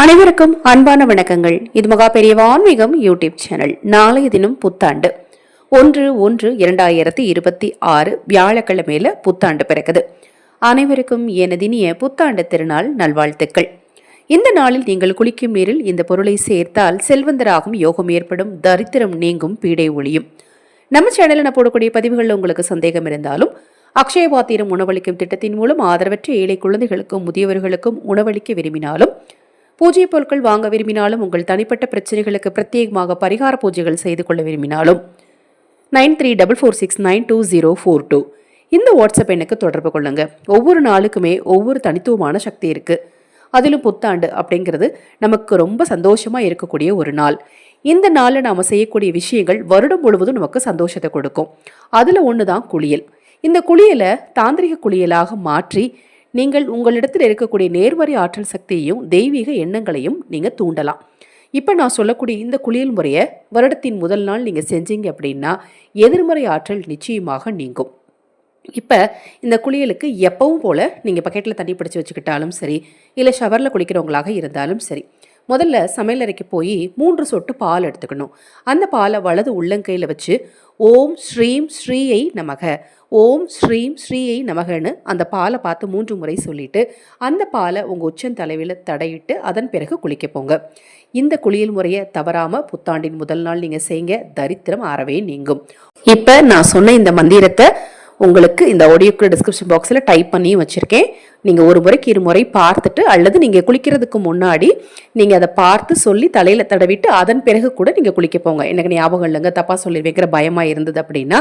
அனைவருக்கும் அன்பான வணக்கங்கள். இது மகா பெரியவா ஆன்மீகம் யூடியூப் சேனல். நாளைய தினம் புத்தாண்டு 1/1/2026 வியாழக்கிழமையில புத்தாண்டு பிறக்குது. அனைவருக்கும் எனதினிய புத்தாண்டு திருநாள் நல்வாழ்த்துக்கள். இந்த நாளில் நீங்கள் குளிக்கும் நீரில் இந்த பொருளை சேர்த்தால் செல்வந்தராகும் யோகம் ஏற்படும், தரித்திரம் நீங்கும், பீடை ஒளியும். நம்ம சேனலில் நான் போடக்கூடிய பதிவுகளில் உங்களுக்கு சந்தேகம் இருந்தாலும் அக்ஷய பாத்திரம் உணவளிக்கும் திட்டத்தின் மூலம் ஆதரவற்ற ஏழை குழந்தைகளுக்கும் முதியவர்களுக்கும் உணவளிக்க விரும்பினாலும், பூஜை பொருட்கள் வாங்க விரும்பினாலும், உங்கள் தனிப்பட்ட பிரச்சனைகளுக்கு பிரத்யேகமாக பரிகார பூஜைகள் செய்து கொள்ள விரும்பினாலும் 9344692042 இந்த வாட்ஸ்அப் எண்ணுக்கு தொடர்பு கொள்ளுங்க. ஒவ்வொரு நாளுக்குமே ஒவ்வொரு தனித்துவமான சக்தி இருக்கு. அதிலும் புத்தாண்டு அப்படிங்கிறது நமக்கு ரொம்ப சந்தோஷமா இருக்கக்கூடிய ஒரு நாள். இந்த நாளில் நாம செய்யக்கூடிய விஷயங்கள் வருடம் முழுவதும் நமக்கு சந்தோஷத்தை கொடுக்கும். அதுல ஒண்ணுதான் குளியல். இந்த குளியலை தாந்திரிக குளியலாக மாற்றி நீங்கள் உங்களிடத்தில் இருக்கக்கூடிய நேர்மறை ஆற்றல் சக்தியையும் தெய்வீக எண்ணங்களையும் நீங்க தூண்டலாம். இப்ப நான் சொல்லக்கூடிய இந்த குளியல் முறையை வருடத்தின் முதல் நாள் நீங்க செஞ்சீங்க அப்படின்னா எதிர்மறை ஆற்றல் நிச்சயமாக நீங்கும். இப்ப இந்த குளியலுக்கு எப்பவும் போல நீங்க பக்கெட்ல தண்ணி பிடிச்சு வச்சுக்கிட்டாலும் சரி, இல்ல ஷவர்ல குளிக்கிறவங்களாக இருந்தாலும் சரி, முதல்ல சமையலறைக்கு போய் 3 சொட்டு பால் எடுத்துக்கணும். அந்த பாலை வலது உள்ளங்கையில் வச்சு ஓம் ஸ்ரீம் ஸ்ரீயை நமக, ஓம் ஸ்ரீம் ஸ்ரீயை நமகன்னு அந்த பாலை பார்த்து 3 முறை சொல்லிட்டு அந்த பாலை உங்கள் உச்சந்தலைவில் தடையிட்டு அதன் பிறகு குளிக்க போங்க. இந்த குளியல் முறையை தவறாம புத்தாண்டின் முதல் நாள் நீங்க செய்யுங்க. தரித்திரம் அறவே நீங்கும். இப்ப நான் சொன்ன இந்த மந்திரத்தை உங்களுக்கு இந்த ஆடியோக்கு டிஸ்கிரிப்ஷன் பாக்ஸில் டைப் பண்ணி வச்சுருக்கேன். நீங்கள் ஒரு முறைக்கு 2 முறை பார்த்துட்டு, அல்லது நீங்கள் குளிக்கிறதுக்கு முன்னாடி நீங்கள் அதை பார்த்து சொல்லி தலையில் தடவிட்டு அதன் பிறகு கூட நீங்கள் குளிக்க போங்க. எனக்கு ஞாபகம் இல்லைங்க, தப்பாக சொல்லிடுவேங்கிற பயமாக இருந்தது அப்படின்னா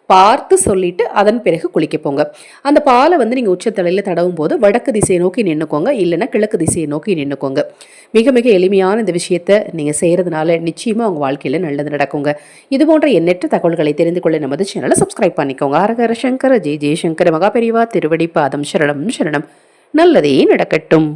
பார்த்து சொல்லிட்டு அதன் பிறகு குளிக்க போங்க. அந்த பாலை நீங்கள் உச்சத்தலையில் தடவும் போது வடக்கு திசையை நோக்கி நின்றுக்கோங்க, இல்லைன்னா கிழக்கு திசையை நோக்கி நின்றுக்கோங்க. மிக மிக எளிமையான இந்த விஷயத்தை நீங்கள் செய்கிறதுனால நிச்சயமாக உங்கள் வாழ்க்கையில் நல்லது நடக்குங்க. இது போன்ற எண்ணற்ற தகவல்களை தெரிந்து கொள்ள நமது சேனலை சப்ஸ்கிரைப் பண்ணிக்கோங்க. ஹரஹர சங்கர ஜெய ஜெயசங்கர மகா பெரியவா திருவடி பாதம் சரணம் சரணம். நல்லதே நடக்கட்டும்.